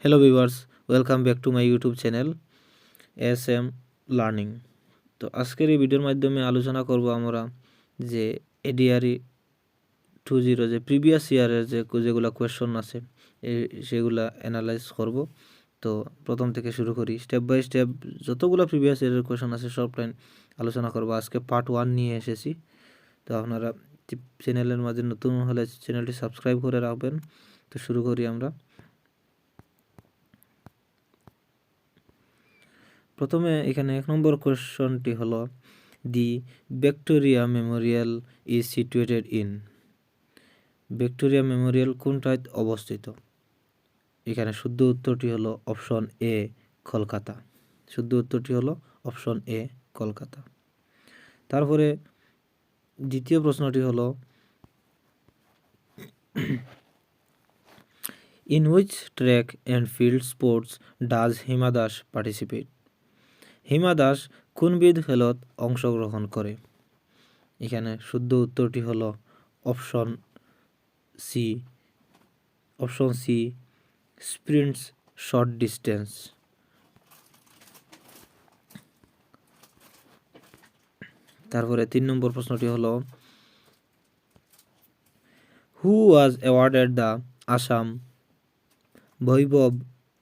Hello viewers, welcome back to my YouTube channel S am learning. তো আজকের এই ভিডিওর মাধ্যমে আলোচনা করব আমরা যে এডিআরই 20 যে প্রিভিয়াস ইয়ারের যেগুলো কোয়েশ্চন আছে সেগুলা অ্যানালাইজ করব। তো প্রথম থেকে শুরু করি, স্টেপ বাই স্টেপ যতগুলো প্রিভিয়াস ইয়ারের কোয়েশ্চন আছে সবটাই আলোচনা করব। আজকে পার্ট 1 নিয়ে এসেছি। তো আপনারা চ্যানেলের মাঝে নতুন হলে চ্যানেলটি সাবস্ক্রাইব করে রাখবেন। তো শুরু করি আমরা। প্রথমে এখানে 1 নম্বর কোয়েশ্চনটি হলো, the Victoria Memorial is situated in. Victoria Memorial কোনটায় অবস্থিত? এখানে শুদ্ধ উত্তরটি হলো অপশন এ, কলকাতা। শুদ্ধ উত্তরটি হলো অপশন এ, কলকাতা। তারপরে দ্বিতীয় প্রশ্নটি হলো, in which track and field sports does Hima Das participate? Hima Das কোনবিধ খেলত অংশগ্রহণ করে? এখানে শুদ্ধ উত্তরটি হলো option C, sprints short distance. তারপরে 3 নম্বর প্রশ্নটি হলো, who was awarded the Assam Baibhav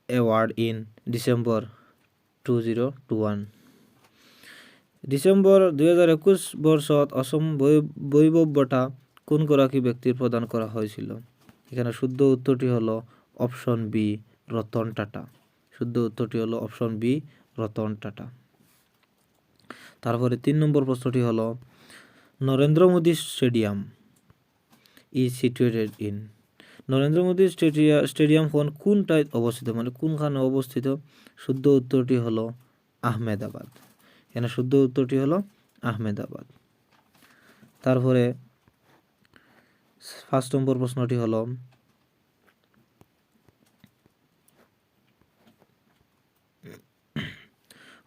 award in December 2021? December 2021 বর্ষত অসম বৈভব বঁটা কোন গৰাকী ব্যক্তির প্রদান করা হয়েছিল? এখানে শুদ্ধ উত্তরটি হলো অপশন বি, রতন টাটা। শুদ্ধ উত্তরটি হলো অপশন বি, রতন টাটা। তারপরে 3 নম্বর প্রশ্নটি হলো, Narendra Modi stadium is situated in. Narendra Modi stadium কোনটায় অবস্থিত, মানে কোনখানে অবস্থিত? শুদ্ধ উত্তরটি হলো আহমেদাবাদ। এখানে শুদ্ধ উত্তরটি হলো আহমেদাবাদ। তারপরে 5 নম্বর প্রশ্নটি হলো,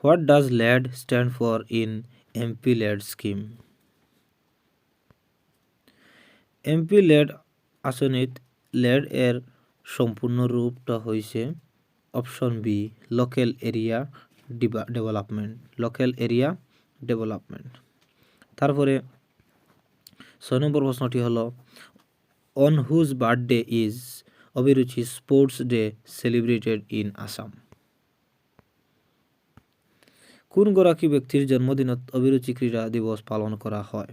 what does LAD stand for in MP LAD scheme? MP LAD আসনিত ল্যাড এর সম্পূর্ণ রূপটা হয়েছে option B, local area development. Local area development. তারপরে 6 নম্বর প্রশ্নটি হলো, on whose birthday is Abhiruchi sports day celebrated in Assam? কোন গৰাকী ব্যক্তির জন্মদিনত অভিরুচি ক্রীড়া দিবস পালন করা হয়?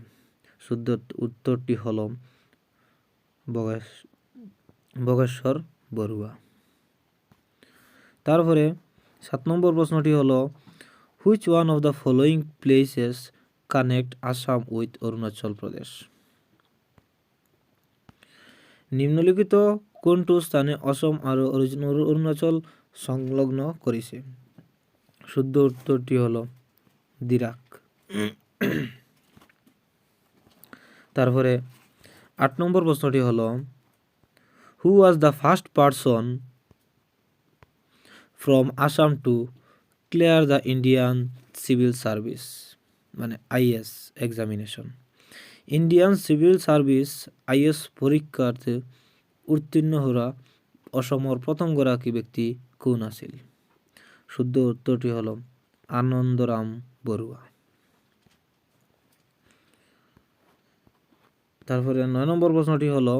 শুদ্ধ উত্তরটি হলো বগেশ্বর বড়ুয়া। তারপরে 7 নম্বর প্রশ্নটি হলো, which one of the following places connect Assam with Arunachal Pradesh? নিম্নলিখিত কোনটো স্থানে অসম আৰু অরুণাচল সংলগ্ন করেছে? শুদ্ধ উত্তরটি হলো দিরাক। তারপরে 8 নম্বর প্রশ্নটি হলো, who was the first person from Assam to clear the Indian civil service, মানে IAS examination? Indian civil service IAS পরীক্ষাতে উত্তীর্ণ হওয়া অসমৰ প্রথম গৰাকী ব্যক্তি কোন আছিল? শুদ্ধ উত্তরটি হলো আনন্দরাম বড়ুয়া। তারপরে 9 নম্বর প্রশ্নটি হলো,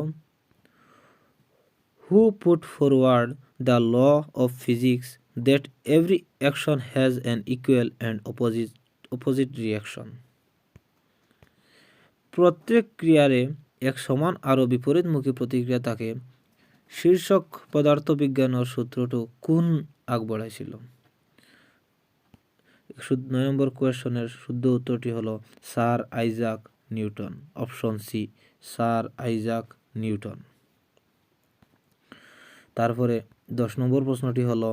who put forward the law of physics that every action has an equal and opposite reaction? প্রত্যেক ক্রিয়ারে এক সমান আৰু বিপরীতমুখী প্রতিক্রিয়া থাকে শীর্ষক পদার্থবিজ্ঞানের সূত্রটো কোন আগবঢ়াইছিল? 9 নম্বর কোয়েশ্চনের শুদ্ধ উত্তরটি হলো sir Isaac Newton. Option C, sir Isaac Newton. তারপরে 10 নম্বর প্রশ্নটি হলো,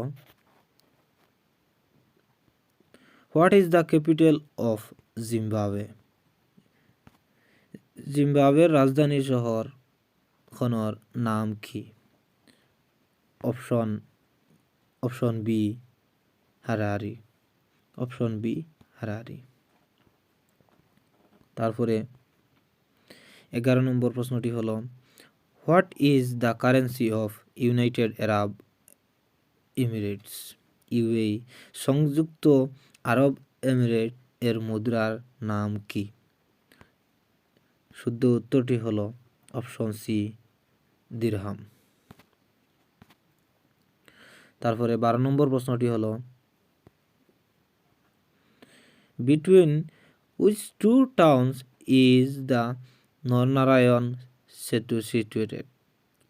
what is the capital of Zimbabwe? জিম্বাবুয়ের রাজধানী শহর খনৰ নাম কি? Option B, Harare. Option B, Harare. তারপরে 11 নম্বর প্রশ্নটি হলো, what is the currency of United Arab Emirates, UAE. সংযুক্ত আরব এমিরেট এর মুদ্রার নাম কি? শুদ্ধ উত্তরটি হলো অপশন সি, দিরহাম। তারপরে 12 নম্বর প্রশ্নটি হলো, between which two towns is the Naranarayan Setu situated?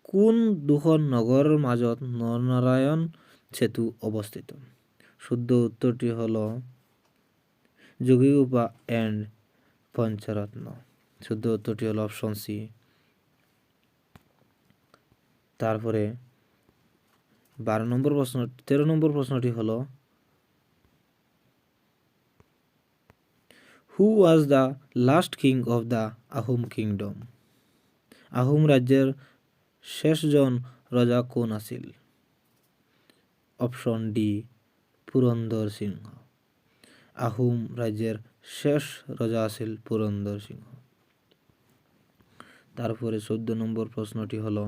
কোন দুখন নগৰৰ মাজত নৰনাৰায়ণ সেতু অৱস্থিত? শুদ্ধ উত্তরটি হলো যোগীঘোপা এন্ড পঞ্চরত্ন। শুদ্ধ উত্তরটি হলো অপশন সি। তারপরে 13 নম্বর প্রশ্নটি হলো, who was the last king of the Ahom kingdom? Ahom রাজ্যের শেষজন রজা কোন আছিল? Option D, Purandar Singha. আহোম রাজ্যের শেষ রজা আছিল পুরন্দর সিংহ। তারপরে 14 নম্বর প্রশ্নটি হলো,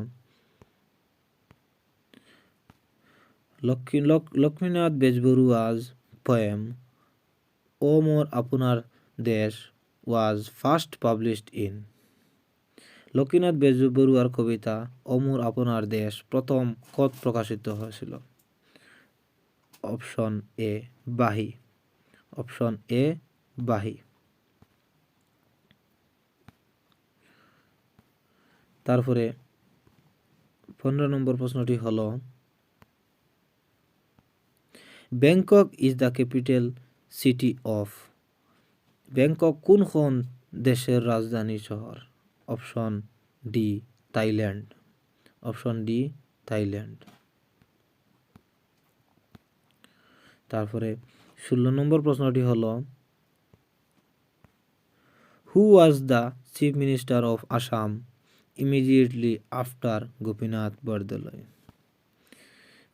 Lakshminath বেজবরুয়াজ poem O Mor Apunar Desh was first published in? Lakshminath বেজবরুয়ার কবিতা ও মোর আপনার দেশ প্রথম কত প্রকাশিত হয়েছিল? অপশন এ, বাহি। অপশন এ, বাহি। তারপরে 15 নম্বর প্রশ্নটি হলো, Bangkok is the capital city of? Bangkok কোনখন দেশের রাজধানী শহর? Option D, Thailand. Option D, Thailand. তারপরে 16 নম্বর প্রশ্নটি হলো, who was the chief minister of Assam immediately after Gopinath Bordoloi?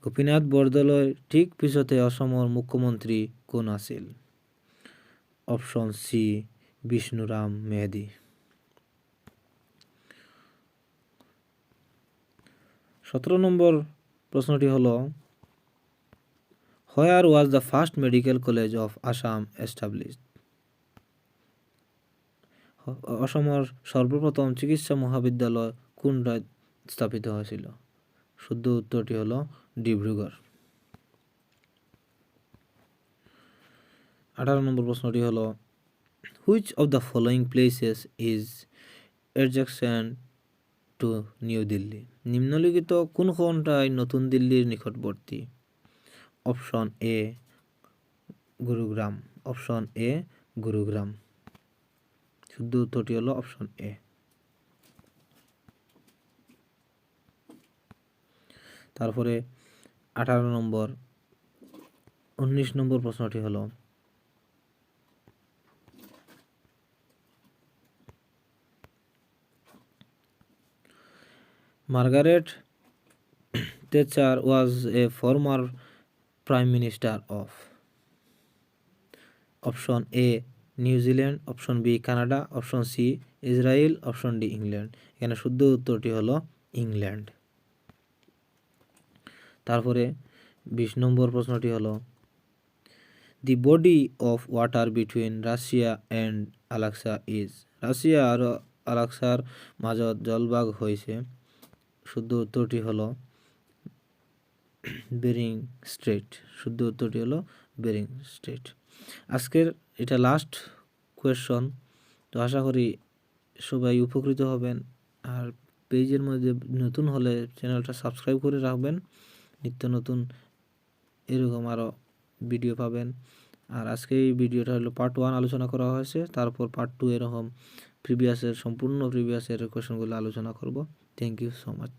Gopinath বৰদলৈৰ ঠিক পিছতে অসমৰ মুখ্যমন্ত্ৰী কোন আছিল? Option C, Bishnuram Medhi. 17 নম্বর প্রশ্নটি হলো, where was the first medical college of Assam established? অসমৰ সর্বপ্রথম চিকিৎসা মহাবিদ্যালয় কোন রাজ্যে স্থাপিত হয়েছিল? শুদ্ধ উত্তরটি হলো ডিব্রুগড়। 18 নম্বর প্রশ্নটি হলো, which of the following places is adjacent two new Delhi? নিম্নলিখিত কোনখনটাই নতুন দিল্লির নিকটবর্তী? Option A, Gurugram. Option A, Gurugram. শুদ্ধ উত্তরটি হলো অপশন এ। তারপরে 19 নম্বর প্রশ্নটি হলো, Margaret Thatcher was a former prime minister of? Option A, New Zealand. Option B, Canada. Option C, Israel. Option D, England. এখানে শুদ্ধ উত্তরটি হলো ইংল্যান্ড। তারপরে 20 নম্বর প্রশ্নটি হলো, the body of water between Russia and Alaska is? Russia আর আলাস্কার মাজত জলভাগ হয়েছে। শুদ্ধ উত্তরটি হলো বেরিং স্ট্রেট। শুদ্ধ উত্তরটি হলো বেরিং স্ট্রেট। আজকের এটা লাস্ট কোয়েশ্চন। তো আশা করি সবাই উপকৃত হবেন। আর পেজের মধ্যে নতুন হলে চ্যানেলটা সাবস্ক্রাইব করে রাখবেন, নিত্য নতুন এরকম আরও ভিডিও পাবেন। আর আজকে এই ভিডিওটা হলো পার্ট 1 আলোচনা করা হয়েছে, তারপর পার্ট 2 এরকম সম্পূর্ণ প্রিভিয়াসের কোয়েশ্চনগুলো আলোচনা করব। Thank you so much.